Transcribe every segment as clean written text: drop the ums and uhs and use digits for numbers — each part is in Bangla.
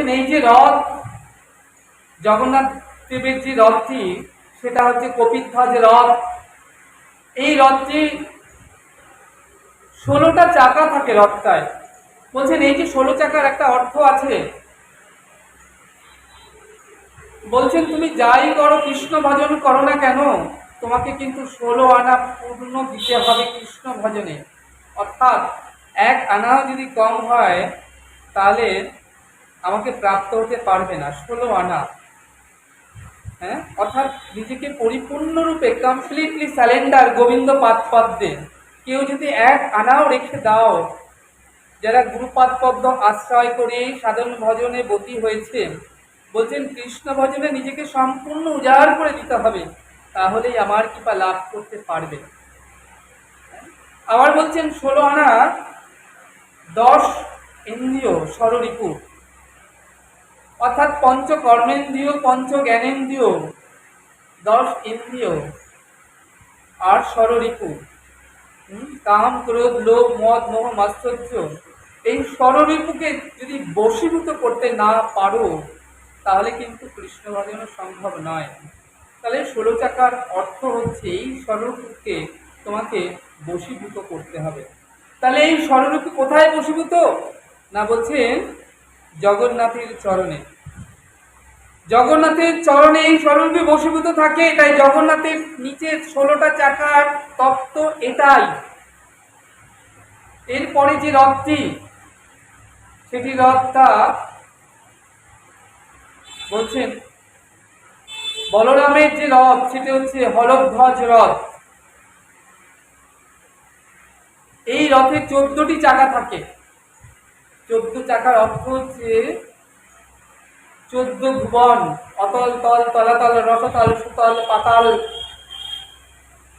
বলছেন এই যে রথ, জগন্নাথ দেবের যে রথটি, সেটা হচ্ছে কপিধ্বজ রথ। এই রথটি 16টা চাকা থাকে রথটায়। বলছেন এই যে 16 চাকার একটা অর্থ আছে। বলছেন তুমি যাই করো, কৃষ্ণ ভজন করো না কেন, তোমাকে কিন্তু 16 আনা পূর্ণ দিতে হবে কৃষ্ণ ভজনে। অর্থাৎ 1 আনাও যদি কম হয় তাহলে আমাকে প্রাপ্ত হতে পারবে না 16 আনা। হ্যাঁ, অর্থাৎ নিজেকে পরিপূর্ণরূপে কমপ্লিটলি স্যালেন্ডার গোবিন্দ পাদপদ্মে। কেউ যদি 1 আনাও রেখে দাও, যারা গুরুপাদ পদ্ম আশ্রয় করে সাধন ভজনে বতী হয়েছে, বলছেন কৃষ্ণ ভজনে নিজেকে সম্পূর্ণ উজাড় করে দিতে হবে, তাহলেই আমার কৃপা লাভ করতে পারবে। আবার বলছেন 16 আনা 10 ইন্দ্রিয় ষড়রিপু, অর্থাৎ পঞ্চ কর্মেন্দ্রিয়, পঞ্চ জ্ঞানেন্দ্রিয়, 10 ইন্দ্রিয় আর ষড়রিপু, কাম ক্রোধ লোভ মদ মোহ মাশ্চর্য, এই ষড়রিপুকে যদি বশীভূত করতে না পারো তাহলে কিন্তু কৃষ্ণ ভজন সম্ভব নয়। তাহলে 16 চাকার অর্থ হচ্ছে এই ষড়রিপুকে তোমাকে বশীভূত করতে হবে। তাহলে এই ষড়রিপু কোথায় বশীভূত না, বলছেন জগন্নাথের চরণে। জগন্নাথের চরণে এই ষড়রিপু বশীভূত থাকে। তাই জগন্নাথের নিচে 16টা চাকার তত্ত্ব এটাই। এরপরে যে রথটি, সেটি রথটা বলছেন বলরামের যে রথ, সেটি হচ্ছে হলধ্বজ রথ। এই রথে 14টি চাকা থাকে। 14 চাকার অর্থ হচ্ছে 14 ভুবন, অতল তল তলাতল রসতল সুতল পাতাল।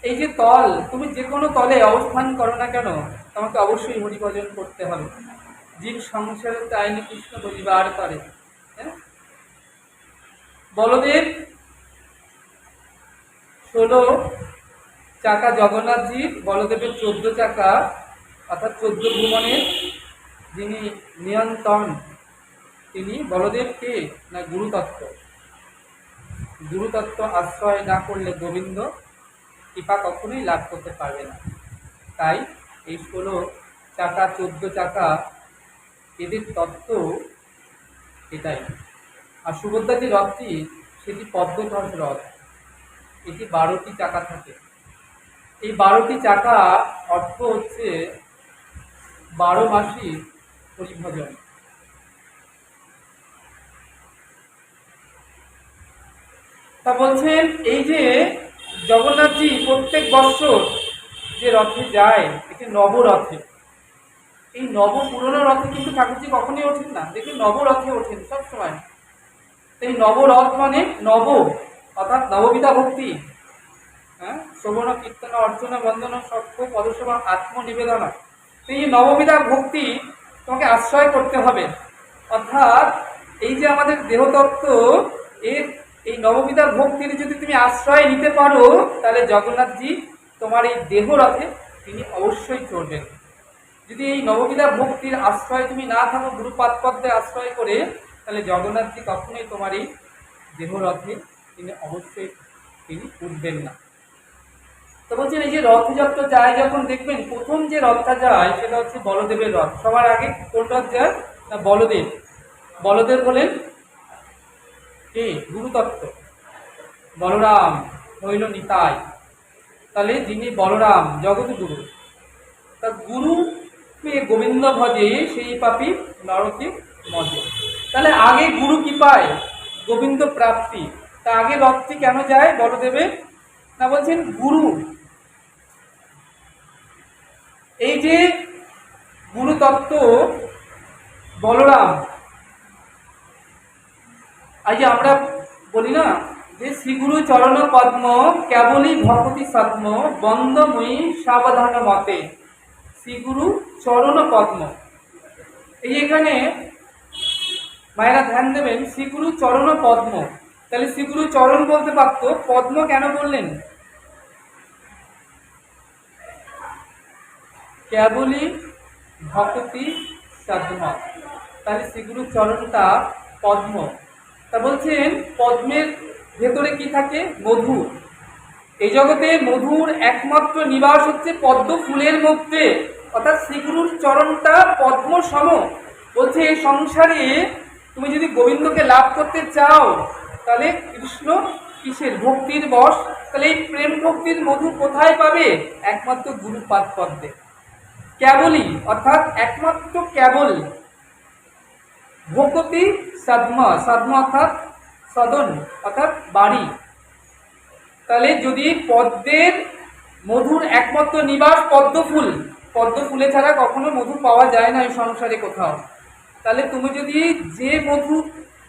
এই যে তল, তুমি যে কোনো তলে অবস্থান করো না কেন, তোমাকে অবশ্যই হরিভজন করতে হবে। জীব সংসারের আইনে কৃষ্ণ বলিবার করে। বলদেব 16 চাকা জগন্নাথজি, বলদেবের 14 চাকা, অর্থাৎ 14 ভুবনের যিনি নিয়ন্ত্রণ, তিনি বলদেবকে না গুরুতত্ত্ব। গুরুতত্ত্ব আশ্রয় না করলে গোবিন্দ কৃপা কখনোই লাভ করতে পারবে না। তাই এই 16 চাকা 14 চাকা এদের তত্ত্ব এটাই। আর সুভদ্রা যে রথটি, সেটি পদ্মধ্বজ রথ। এটি 12টি চাকা থাকে। এই 12টি চাকা অর্থ হচ্ছে 12 মাসই হরিভজন। তা বলছেন এই যে জগন্নাথজি প্রত্যেক বছর যে রথে যায়, এটি নবরথে। এই নব পুরনো রথে কিন্তু ঠাকুরজি কখনোই ওঠেন না, দেখি নবরথে ওঠেন সবসময়। এই নবরথ মানে নব, অর্থাৎ নববিধা ভক্তি। হ্যাঁ, শ্রবণ কীর্তন অর্চনা বন্দনা সক্ষ পদসেবা আত্মনিবেদনা। এই নববিধা ভক্তি তোমাকে আশ্রয় করতে হবে। অর্থাৎ এই যে আমাদের দেহতত্ত্ব, এর এই নববিধা ভক্তির যদি তুমি আশ্রয় নিতে পারো, তাহলে জগন্নাথজি তোমার এই দেহ রথে তিনি অবশ্যই চড়বেন। যদি এই নববিধা ভক্তির আশ্রয় তুমি না থাকো, গুরুপাদ পদ্মে আশ্রয় করে, তাহলে জগন্নাথজি কখনোই তোমার এই দেহ রথে তিনি অবশ্যই তিনি উঠবেন না। তো বলছেন এই যে রথযাত্রা যায়, যখন দেখবেন প্রথম যে রথটা যায় সেটা হচ্ছে বলদেবের রথ। সবার আগে কোন রথ যায় না, বলদেব। বলদেব হলেন কে, গুরুতত্ত্ব। বলরাম হইল নিতাই। তাহলে যিনি বলরাম জগৎগুরু, তা গুরু গোবিন্দ ভজে সেই পাপী নরকে মজে। তাহলে আগে গুরু কি পায়, গোবিন্দ প্রাপ্তি। তা আগে রথটি কেন যায় বলদেবের না, বলছেন গুরু। এই যে গুরুতত্ত্ব বলরাম, আজ যে আমরা বলি না যে শ্রীগুরু চরণ পদ্ম কেবলই ভক্তি সত্ম বন্দময়ী সাবধান মতে। শ্রীগুরু চরণ পদ্ম, এই এখানে মায়েরা ধ্যান দেবেন, শ্রীগুরু চরণ পদ্ম। তাহলে শ্রীগুরু চরণ বলতে পারতো, পদ্ম কেন বললেন? কেবলই ভক্তি সাধন। তাহলে শ্রীগুরু চরণটা পদ্ম। তা বলছেন পদ্মের ভেতরে কি থাকে? মধু। এই জগতে মধুর একমাত্র নিবাস হচ্ছে পদ্ম ফুলের মধ্যে, অর্থাৎ শ্রীগুরুর চরণটা পদ্ম সম। বলছে এই সংসারে তুমি যদি গোবিন্দকে লাভ করতে চাও তাহলে কৃষ্ণ কিসের? ভক্তির বশ। তাহলে এই প্রেম ভক্তির মধু কোথায় পাবে? একমাত্র গুরুপাদ পদ্মে। কেবলই, অর্থাৎ একমাত্র কেবল। ভকতি সাধমা, সাধমা অর্থাৎ সদন, অর্থাৎ বাড়ি। তাহলে যদি পদ্মের মধুর একমাত্র নিবাস পদ্ম ফুল, পদ্ম ফুলে ছাড়া কখনো মধু পাওয়া যায় না এই সংসারে কোথাও, তাহলে তুমি যদি যে মধু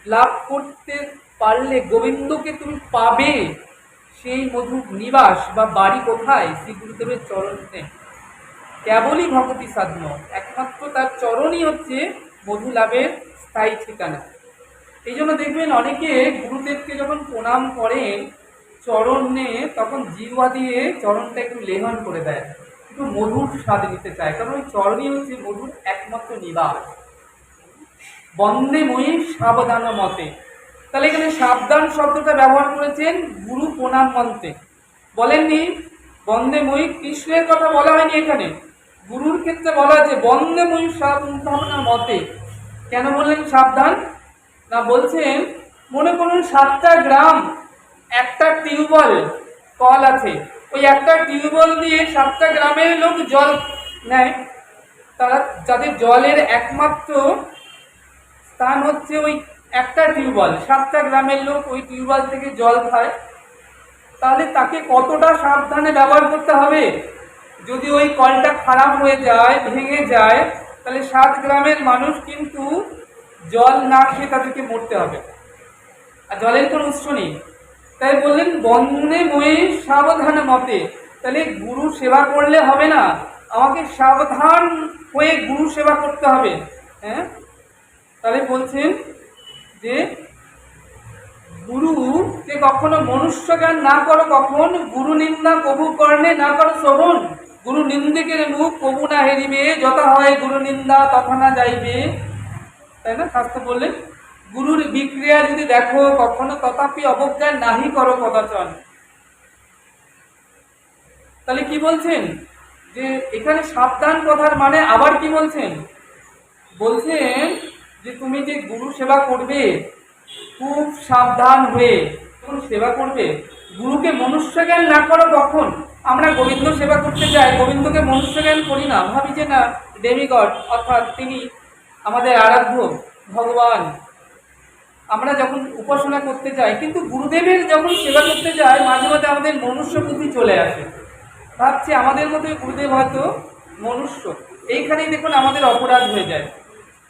লাভ করতে পারলে গোবিন্দকে তুমি পাবে, সেই মধুর নিবাস বা বাড়ি কোথায়? শ্রী গুরুদেবের চরণে। কেবলই ভগবতী সাধন, একমাত্র তার চরণই হচ্ছে মধু লাভের স্থায়ী ঠিকানা। এই জন্য দেখবেন অনেকে গুরুদেবকে যখন প্রণাম করেন চরণে, তখন জিহ্বা দিয়ে চরণটা একটু লেহন করে দেয়, একটু মধুর স্বাদ নিতে চায়, কারণ ওই চরণই হচ্ছে মধুর একমাত্র নিবাস। বন্দে মই সাবধান মতে। তাহলে এখানে সাবধান শব্দটা ব্যবহার করেছেন গুরু প্রণাম মন্ত্রে, বলেননি বন্দে মই। কৃষ্ণের কথা বলা হয়নি এখানে, গুরুর ক্ষেত্রে বলা হয়েছে বন্দে মই সাবধান মতে। কেন বললেন সাবধান? না, বলছেন মনে করুন 7টা গ্রাম একটা টিউবওয়েল কল আছে, ওই একটা টিউবওয়েল দিয়ে 7টা গ্রামের লোক জল নেয়। তারা যাদের জলের একমাত্র স্থান হচ্ছে ওই একটা টিউবওয়েল, 7টা গ্রামের লোক ওই টিউবওয়েল থেকে জল খায়। তাহলে তাকে কতটা সাবধানে ব্যবহার করতে হবে? যদি ওই কলটা খারাপ হয়ে যায়, ভেঙে যায়, তাহলে 7 গ্রামের মানুষ কিন্তু জল না খেয়ে তাদেরকে মরতে হবে, আর জলের কোনো উৎস নেই। তাই বললেন বন্দে মই সাবধান মতে। তাহলে গুরু সেবা করলে হবে না, আমাকে সাবধান হয়ে গুরু সেবা করতে হবে। হ্যাঁ, তাহলে বলছেন যে গুরুকে কখনো মনুষ্য জ্ঞান না করো, কখন গুরু নিন্দা কবু কর্ণে না করো শ্রবণ। গুরু নিন্দিকের মুখ কবু না হেরিবে, যথা হয় গুরু নিন্দা তথা না যাইবে। তাই না? শাস্ত্র বললেন গুরুর বিক্রিয়া যদি দেখো কখনো তথাপি অবজ্ঞা নাহি করো কদাচন। তাহলে কি বলছেন? যে এখানে সাবধান কথার মানে আবার কি বলছেন? বলছেন যে তুমি যে গুরু সেবা করবে খুব সাবধান হয়ে যখন সেবা করবে, গুরুকে মনুষ্য জ্ঞান না করো। কখন আমরা গোবিন্দ সেবা করতে যাই, গোবিন্দকে মনুষ্য জ্ঞান করি না, ভাবি যে না ডেমিগড, অর্থাৎ তিনি আমাদের আরাধ্য ভগবান। আমরা যখন উপাসনা করতে যাই, কিন্তু গুরুদেবের যখন সেবা করতে যাই মাঝে মাঝে আমাদের মনুষ্য বুদ্ধি চলে আসে, ভাবছি আমাদের মতোই গুরুদেব হয়তো মনুষ্য। এইখানেই দেখুন আমাদের অপরাধ হয়ে যায়।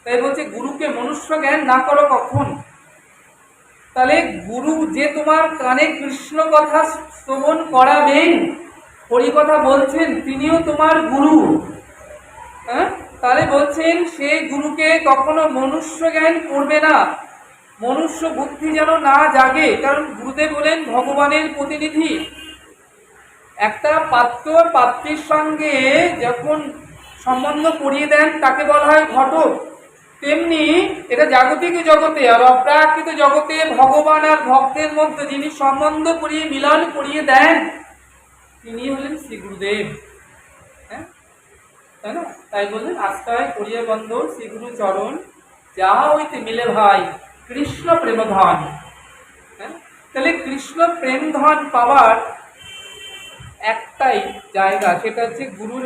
তাই বলছে গুরুকে মনুষ্য জ্ঞান না করো কখন। তাহলে গুরু যে তোমার কানে কৃষ্ণ কথা শ্রবণ করাবেন, হরি কথা বলছেন, তিনিও তোমার গুরু। হ্যাঁ, তাহলে বলছেন সেই গুরুকে কখনো মনুষ্য জ্ঞান করবে না, মনুষ্য বুদ্ধি যেন না জাগে। কারণ গুরুদেব বলেন ভগবানের প্রতিনিধি। একটা পাত্র পাত্রীর সঙ্গে যখন সম্বন্ধ করিয়ে দেন তাকে বলা হয় ঘটক। তেমনি এটা জাগতিক জগতে আর অপ্রাকৃত জগতে ভগবান আর ভক্তের মধ্যে যিনি সম্বন্ধ করিয়ে মিলন করিয়ে দেন তিনি হলেন শ্রী গুরুদেব। হ্যাঁ, তাই না? তাই বললেন আস্থায় করিয়া বন্ধ শ্রী গুরু চরণ, যাহা হইতে মিলে ভাই কৃষ্ণ প্রেম ধন। হ্যাঁ, তাহলে কৃষ্ণ প্রেম ধন পাওয়ার একটাই জায়গা, সেটা হচ্ছে গুরুর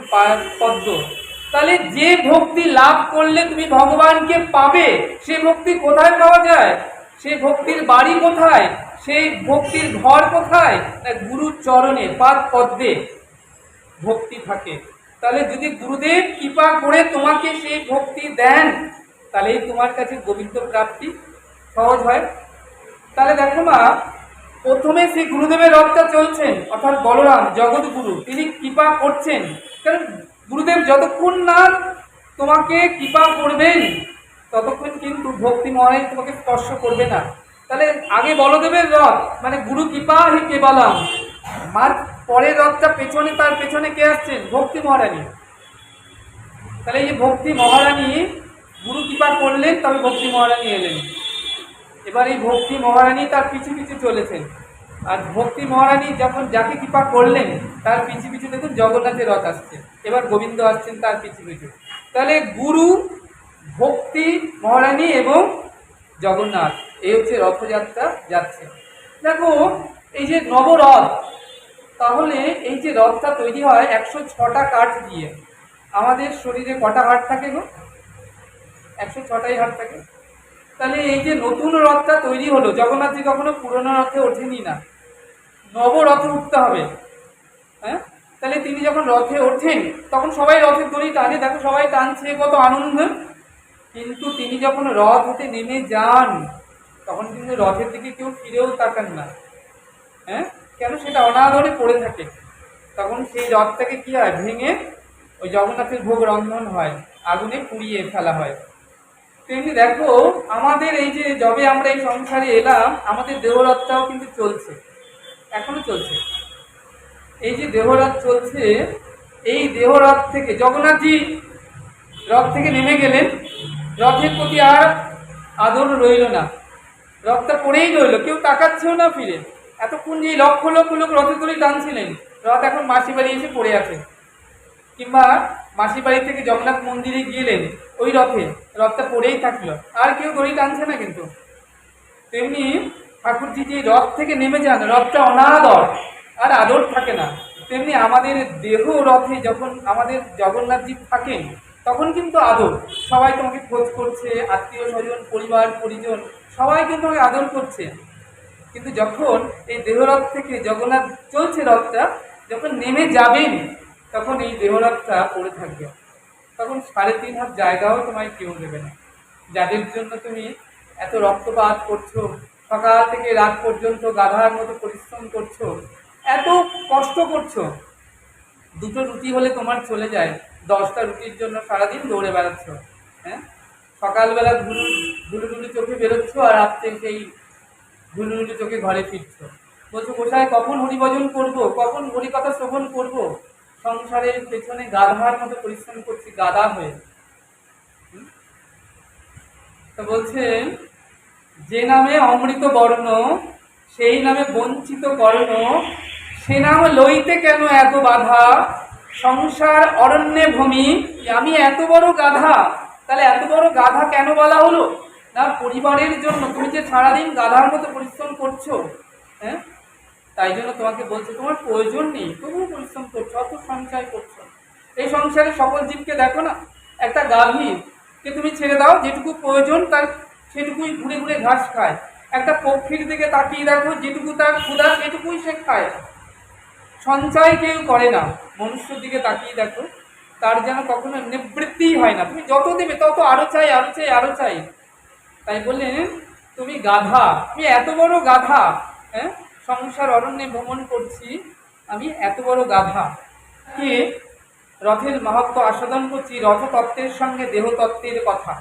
পদ্ম। তাহলে যে ভক্তি লাভ করলে তুমি ভগবানকে পাবে, সেই ভক্তি কোথায় পাওয়া যায়? সেই ভক্তির বাড়ি কোথায়? সেই ভক্তির ঘর কোথায়? না, গুরুর চরণে পাদ পদ্মে ভক্তি থাকে। তাহলে যদি গুরুদেব কৃপা করে তোমাকে সেই ভক্তি দেন, তাহলে তোমার কাছে গোবিন্দ প্রাপ্তি সহজ হয়। তাহলে দেখো মা, প্রথমে সেই গুরুদেবের রথটা চলছেন, অর্থাৎ বলরাম জগৎগুরু তিনি কৃপা করছেন। কারণ গুরুদেব যতক্ষণ না তোমাকে কৃপা করবেন ততক্ষণ কিন্তু ভক্তি মহারাজ তোমাকে স্পর্শ করবে না। তাহলে আগে বলদেবের রথ, মানে গুরু কৃপা হি কেবলম, আর পরের রথটা পেছনে, তার পেছনে কে আসছেন? ভক্তি মহারানী। তাহলে এই ভক্তি মহারানী গুরু কৃপা করলেন, তবে ভক্তি মহারানী এলেন। এবার এই ভক্তি মহারানী তার পিছু পিছু চলেছেন, আর ভক্তি মহারানী যখন যাকে কৃপা করলেন তার পিছু পিছু দেখুন জগন্নাথের রথ আসছে, এবার গোবিন্দ আসছেন তার পিছু পিছু। তাহলে গুরু, ভক্তি মহারানী এবং জগন্নাথ, এই হচ্ছে রথযাত্রা যাচ্ছে। দেখো এই যে নবরথ, তাহলে এই যে রথটা তৈরি হয় 106টা কাঠ দিয়ে। আমাদের শরীরে কটা হাড় থাকে গো? 106টাই হাড় থাকে। তাহলে এই যে নতুন রথটা তৈরি হলো, জগন্নাথজি কখনো পুরোনো রথে ওঠেনি না, নবরথে উঠতে হবে। হ্যাঁ, তাহলে তিনি যখন রথে ওঠেন তখন সবাই রথের দড়ি টানে, দেখো সবাই টানছে, কত আনন্দ। কিন্তু তিনি যখন রথ হতে নেমে যান তখন কিন্তু রথের দিকে কেউ ফিরেও তাকান না। হ্যাঁ, কেন? সেটা অনাদরে পড়ে থাকে। তখন সেই রথটাকে কি হয়, ভেঙে ওই জগন্নাথের ভোগ রন্ধন হয়, আগুনে পুড়িয়ে ফেলা হয়। তেমনি দেখো আমাদের এই যে যবে আমরা এই সংসারে এলাম, আমাদের দেহরথটাও কিন্তু চলছে, এখনো চলছে। এই যে দেহরথ চলছে, এই দেহরথ থেকে জগন্নাথজি রথ থেকে নেমে গেলেন, রথের প্রতি আর আদর রইল না, রথটা পড়েই রইল, কেউ তাকাচ্ছেও না ফিরে। এতক্ষণ যে লক্ষ লক্ষ লোক রথের দড়ি টানছিলেন, রথ এখন মাসি বাড়ি এসে পড়ে আছে, কিংবা মাসি বাড়ি থেকে জগন্নাথ মন্দিরে গেলেন ওই রথে, রথটা পড়েই থাকলো, আর কেউ দড়ি টানছে না। কিন্তু তেমনি ঠাকুরজি যে রথ থেকে নেমে যান, রথটা অনাদর, আর আদর থাকে না। তেমনি আমাদের দেহ রথে যখন আমাদের জগন্নাথজি থাকেন তখন কিন্তু আদর, সবাই তোমাকে খোঁজ করছে, আত্মীয় স্বজন, পরিবার পরিজন সবাই কিন্তু তোমাকে আদর করছে। কিন্তু যখন এই দেহরথ থেকে জগন্নাথ চলছে রথটা, যখন নেমে যাবেন তখন এই দেহরথটা পড়ে থাকবে, তখন 3.5 হাত জায়গাও তোমায় কেউ দেবে না। যাদের জন্য তুমি এত রক্তপাত করছো, সকাল থেকে রাত পর্যন্ত গাধার মতো পরিশ্রম করছো, এত কষ্ট করছো, 2টো রুটি হলে তোমার চলে যায়, 10টা রুটির জন্য সারাদিন দৌড়ে বেড়াচ্ছ। হ্যাঁ, সকালবেলা ধুলুধুলু চোখে বেরোচ্ছ, আর রাত্রে সেই ধুলুধুলু চোখে ঘরে ফিরছো, বলছো কোথায় কখন হরিভজন করবো, কখন হরিকথা শ্রবণ করবো। সংসারের পেছনে গাধার মতো পরিশ্রম করছি, গাধা হয়ে। তো বলছেন, যে নামে অমৃত বর্ণ সেই নামে বঞ্চিত কর্ণ, সে নাম লইতে কেন এত বাধা, সংসার অরণ্যে ভূমি। আমি এত বড় গাধা, তাহলে এত বড় গাধা কেন বলা হলো না? পরিবারের জন্য তুমি যে সারাদিন গাধার মতো পরিশ্রম করছো, হ্যাঁ, তাই জন্য তোমাকে বলছে তোমার প্রয়োজন নেই, তবুও পরিশ্রম করছো, অত সঞ্চয় করছো। এই সংসারে সকল জীবকে দেখো না, একটা গাভীকে তুমি ছেড়ে দাও, যেটুকু প্রয়োজন তার সেটুকুই ঘুরে ঘুরে ঘাস খায়। একটা পক্ষীর দিকে তাকিয়ে দেখো, যেটুকু তার ক্ষুধা সেটুকুই সে খায়, সঞ্চয় কেউ করে না। মনুষ্যর দিকে তাকিয়ে দেখো, তার যেন কখনো নিবৃত্তিই হয় না, তুমি যত দেবে তত আরো চাই, আরো চাই, আরো চাই। তাই বললেন তুমি গাধা, আমি এত বড় গাধা, হ্যাঁ, সংসার অরণ্যে ভ্রমণ করছি, আমি এত বড় গাধা। কে? রথের মাহাত্ম্য আস্বাদন করছি, রথতত্ত্বের সঙ্গে দেহতত্ত্বের কথা।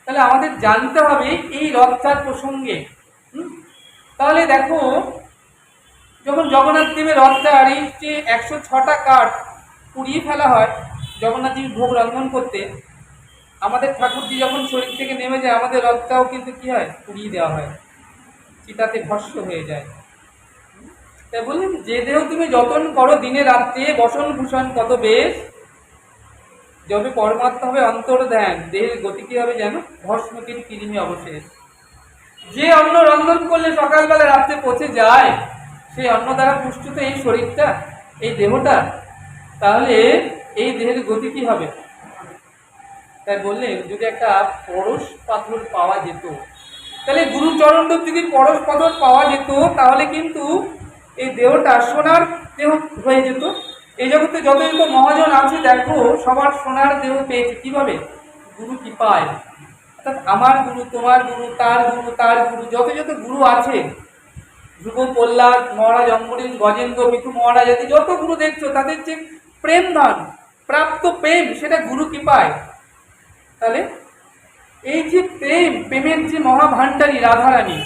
তাহলে আমাদের জানতে হবে এই রথটার প্রসঙ্গে। তাহলে দেখো যখন জগন্নাথ দেবের রথটা, আর এই যে 106টা কাঠ পুড়িয়ে ফেলা হয় জগন্নাথজির ভোগ রন্ধন করতে, আমাদের ঠাকুরজি যখন শরীর থেকে নেমে যায়, আমাদের রথটাও কিন্তু কি হয়, পুড়িয়ে দেওয়া হয়, চিতাতে ভস্ম হয়ে যায়। তাই বললেন, যে দেহ তুমি যতন করো দিনে রাত্রে, বসন ভূষণ কত বেশ, যবে পরমাত্মা হবে অন্তর ধ্যান, দেহের গতি কি হবে যেন ভস্মকির কিরিমি অবশেষ। যে অন্ন রন্ধন করলে সকালবেলা রাত্রে পচে যায়, সেই অন্ন দ্বারা পুষ্ট তো এই শরীরটা, এই দেহটা, তাহলে এই দেহের গতি কি হবে? তাই বললেন, যদি একটা পরশ পাথর পাওয়া যেত, তাহলে গুরুচরণ যদি পরশ পাথর পাওয়া যেত, তাহলে কিন্তু এই দেহটা সোনার দেহ হয়ে যেত। এই জগতে যত যত মহাজন আছে দেখো, সবার সোনার দেহ পেয়েছে কিভাবে? গুরু কৃপায়। অর্থাৎ আমার গুরু, তোমার গুরু, তার গুরু, তার গুরু, যত যত গুরু আছে, ধ্রুব, প্রহ্লাদ মহারাজ, অম্বরীশ, গজেন্দ্র, মিথু মহারাজ আদি যত গুরু দেখছো, তাদের যে প্রেম দান, প্রাপ্ত প্রেম, সেটা গুরু কৃপায়। তাহলে এই যে প্রেমের যে মহাভাণ্ডারী রাধারানী,